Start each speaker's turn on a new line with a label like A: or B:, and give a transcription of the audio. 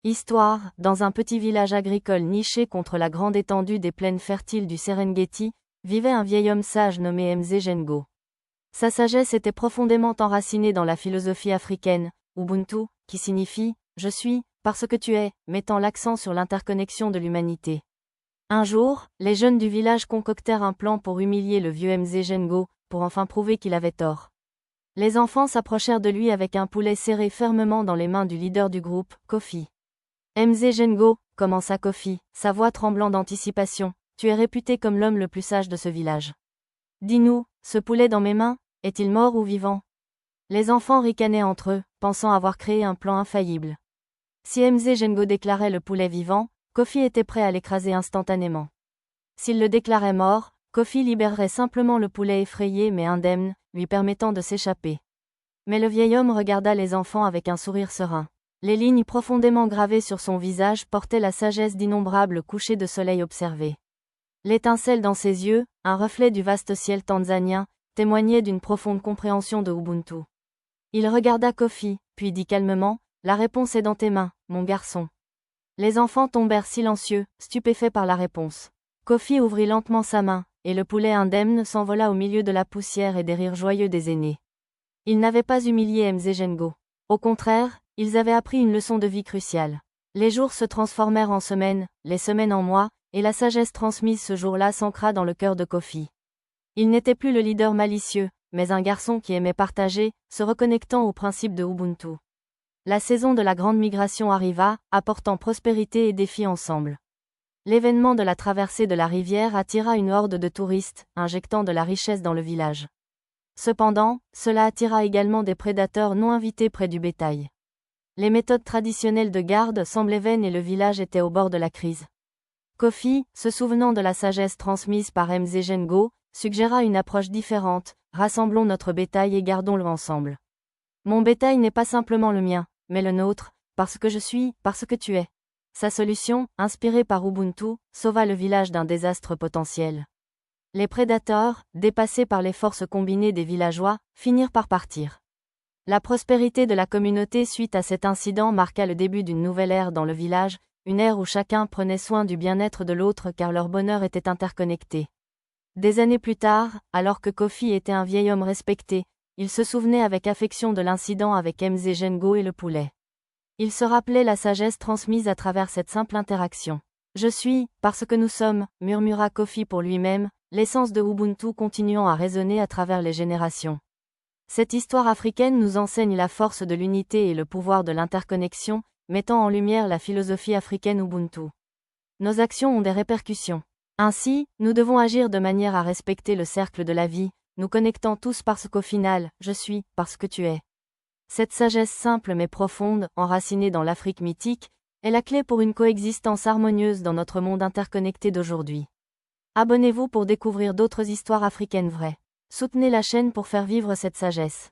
A: Histoire, dans un petit village agricole niché contre la grande étendue des plaines fertiles du Serengeti, vivait un vieil homme sage nommé Mzee Njengo. Sa sagesse était profondément enracinée dans la philosophie africaine, Ubuntu, qui signifie « Je suis, parce que tu es », mettant l'accent sur l'interconnexion de l'humanité. Un jour, les jeunes du village concoctèrent un plan pour humilier le vieux Mzee Njengo, pour enfin prouver qu'il avait tort. Les enfants s'approchèrent de lui avec un poulet serré fermement dans les mains du leader du groupe, Kofi. Mzee Njengo, commença Kofi, sa voix tremblant d'anticipation, tu es réputé comme l'homme le plus sage de ce village. Dis-nous, ce poulet dans mes mains, est-il mort ou vivant? Les enfants ricanaient entre eux, pensant avoir créé un plan infaillible. Si Mzee Njengo déclarait le poulet vivant, Kofi était prêt à l'écraser instantanément. S'il le déclarait mort, Kofi libérerait simplement le poulet effrayé mais indemne, lui permettant de s'échapper. Mais le vieil homme regarda les enfants avec un sourire serein. Les lignes profondément gravées sur son visage portaient la sagesse d'innombrables couchers de soleil observés. L'étincelle dans ses yeux, un reflet du vaste ciel tanzanien, témoignait d'une profonde compréhension de Ubuntu. Il regarda Kofi, puis dit calmement, « La réponse est dans tes mains, mon garçon. » Les enfants tombèrent silencieux, stupéfaits par la réponse. Kofi ouvrit lentement sa main, et le poulet indemne s'envola au milieu de la poussière et des rires joyeux des aînés. Ils n'avaient pas humilié Mzee Njengo. Au contraire, ils avaient appris une leçon de vie cruciale. Les jours se transformèrent en semaines, les semaines en mois, et la sagesse transmise ce jour-là s'ancra dans le cœur de Kofi. Il n'était plus le leader malicieux, mais un garçon qui aimait partager, se reconnectant au principe de Ubuntu. La saison de la grande migration arriva, apportant prospérité et défis ensemble. L'événement de la traversée de la rivière attira une horde de touristes, injectant de la richesse dans le village. Cependant, cela attira également des prédateurs non invités près du bétail. Les méthodes traditionnelles de garde semblaient vaines et le village était au bord de la crise. Kofi, se souvenant de la sagesse transmise par Mzee Njengo, suggéra une approche différente, rassemblons notre bétail et gardons-le ensemble. Mon bétail n'est pas simplement le mien, mais le nôtre, parce que je suis, parce que tu es. Sa solution, inspirée par Ubuntu, sauva le village d'un désastre potentiel. Les prédateurs, dépassés par les forces combinées des villageois, finirent par partir. La prospérité de la communauté suite à cet incident marqua le début d'une nouvelle ère dans le village, une ère où chacun prenait soin du bien-être de l'autre car leur bonheur était interconnecté. Des années plus tard, alors que Kofi était un vieil homme respecté, il se souvenait avec affection de l'incident avec Mzee Njengo et le poulet. Il se rappelait la sagesse transmise à travers cette simple interaction. « Je suis, parce que nous sommes », murmura Kofi pour lui-même, l'essence de Ubuntu continuant à résonner à travers les générations. Cette histoire africaine nous enseigne la force de l'unité et le pouvoir de l'interconnexion, mettant en lumière la philosophie africaine Ubuntu. Nos actions ont des répercussions. Ainsi, nous devons agir de manière à respecter le cercle de la vie, nous connectant tous parce qu'au final, je suis, parce que tu es. Cette sagesse simple mais profonde, enracinée dans l'Afrique mythique, est la clé pour une coexistence harmonieuse dans notre monde interconnecté d'aujourd'hui. Abonnez-vous pour découvrir d'autres histoires africaines vraies. Soutenez la chaîne pour faire vivre cette sagesse.